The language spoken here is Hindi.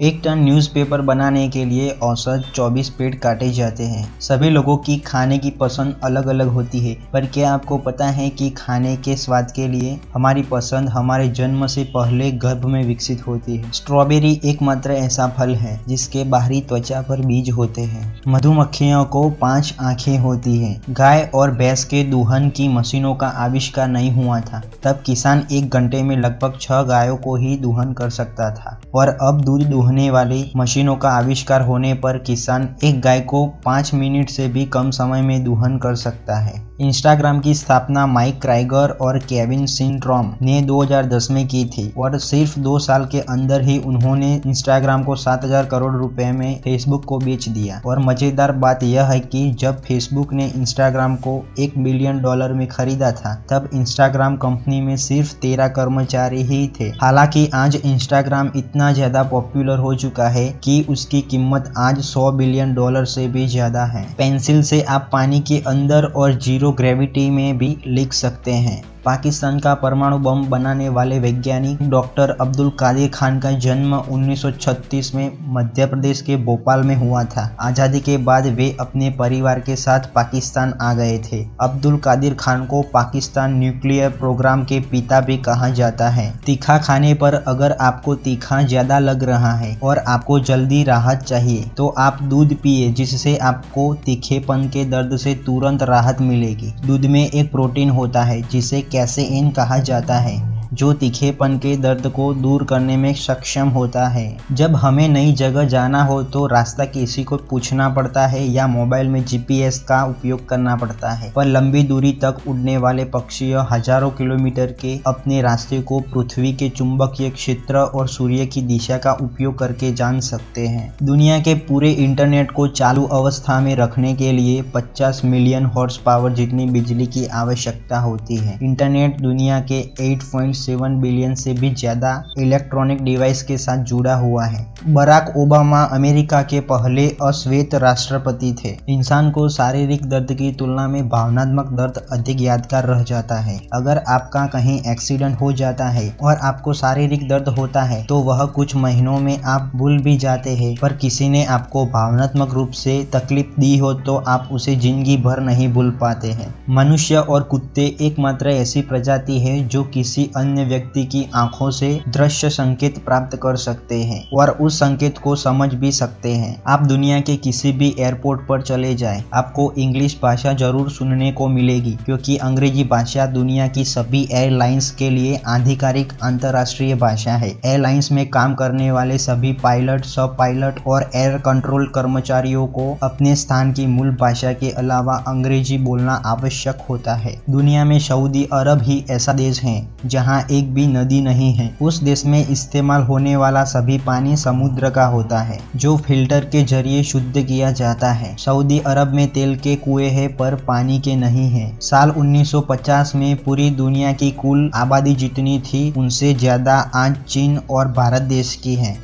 एक टन न्यूज़पेपर बनाने के लिए औसत 24 पेड़ काटे जाते हैं। सभी लोगों की खाने की पसंद अलग अलग होती है, पर क्या आपको पता है कि खाने के स्वाद के लिए हमारी पसंद हमारे जन्म से पहले गर्भ में विकसित होती है। स्ट्रॉबेरी एकमात्र ऐसा फल है जिसके बाहरी त्वचा पर बीज होते हैं। मधुमक्खियों को 5 आंखें होती हैं। गाय और भैंस के दूहन की मशीनों का आविष्कार नहीं हुआ था, तब किसान 1 घंटे में लगभग 6 गायों को ही दूहन कर सकता था। और अब दूध दूहने वाली मशीनों का आविष्कार होने पर किसान एक गाय को 5 मिनट से भी कम समय में दूहन कर सकता है। इंस्टाग्राम की स्थापना माइक क्राइगर और केविन सिंड्रोम ने 2010 में की थी और सिर्फ 2 साल के अंदर ही उन्होंने इंस्टाग्राम को 7,000 करोड़ रुपए में फेसबुक को बेच दिया। और मजेदार बात यह है कि जब फेसबुक ने इंस्टाग्राम को $1 बिलियन में खरीदा था, तब इंस्टाग्राम कंपनी में सिर्फ 13 कर्मचारी ही थे। हालांकि आज इंस्टाग्राम इतना ज्यादा पॉपुलर हो चुका है कि उसकी कीमत आज $100 बिलियन से भी ज्यादा है। पेंसिल से आप पानी के अंदर और जीरो ग्रेविटी में भी लिख सकते हैं। पाकिस्तान का परमाणु बम बनाने वाले वैज्ञानिक डॉक्टर अब्दुल कादिर खान का जन्म 1936 में मध्य प्रदेश के भोपाल में हुआ था। आज़ादी के बाद वे अपने परिवार के साथ पाकिस्तान आ गए थे। अब्दुल कादिर खान को पाकिस्तान न्यूक्लियर प्रोग्राम के पिता भी कहा जाता है। तीखा खाने पर अगर आपको तीखा ज्यादा लग रहा है और आपको जल्दी राहत चाहिए तो आप दूध पिए, जिससे आपको तीखेपन के दर्द से तुरंत राहत मिलेगी। दूध में एक प्रोटीन होता है जिसे कैसेइन कहा जाता है, जो तीखेपन के दर्द को दूर करने में सक्षम होता है। जब हमें नई जगह जाना हो तो रास्ता किसी को पूछना पड़ता है या मोबाइल में GPS का उपयोग करना पड़ता है, पर लंबी दूरी तक उड़ने वाले पक्षी हजारों किलोमीटर के अपने रास्ते को पृथ्वी के चुंबकीय क्षेत्र और सूर्य की दिशा का उपयोग करके जान सकते हैं। दुनिया के पूरे इंटरनेट को चालू अवस्था में रखने के लिए 50 मिलियन हॉर्स पावर जितनी बिजली की आवश्यकता होती है। इंटरनेट दुनिया के 8.7 बिलियन से भी ज्यादा इलेक्ट्रॉनिक डिवाइस के साथ जुड़ा हुआ है। बराक ओबामा अमेरिका के पहले अश्वेत राष्ट्रपति थे। इंसान को शारीरिक दर्द की तुलना में भावनात्मक दर्द अधिक यादगार रह जाता है। अगर आपका कहीं एक्सीडेंट हो जाता है और आपको शारीरिक दर्द होता है तो वह कुछ महीनों में आप भूल भी जाते हैं, पर किसी ने आपको भावनात्मक रूप से तकलीफ दी हो तो आप उसे जिंदगी भर नहीं भूल पाते हैं। मनुष्य और कुत्ते एकमात्र ऐसी प्रजाति है जो किसी अन्य व्यक्ति की आंखों से दृश्य संकेत प्राप्त कर सकते हैं और उस संकेत को समझ भी सकते हैं। आप दुनिया के किसी भी एयरपोर्ट पर चले जाएं, आपको इंग्लिश भाषा जरूर सुनने को मिलेगी, क्योंकि अंग्रेजी भाषा दुनिया की सभी एयरलाइंस के लिए आधिकारिक अंतर्राष्ट्रीय भाषा है। एयरलाइंस में काम करने वाले सभी पायलट, सब पायलट और एयर कंट्रोल कर्मचारियों को अपने स्थान की मूल भाषा के अलावा अंग्रेजी बोलना आवश्यक होता है। दुनिया में सऊदी अरब ही ऐसा देश है जहां एक भी नदी नहीं है। उस देश में इस्तेमाल होने वाला सभी पानी समुद्र का होता है, जो फिल्टर के जरिए शुद्ध किया जाता है। सऊदी अरब में तेल के कुएं हैं पर पानी के नहीं है। साल 1950 में पूरी दुनिया की कुल आबादी जितनी थी उनसे ज्यादा आज चीन और भारत देश की है।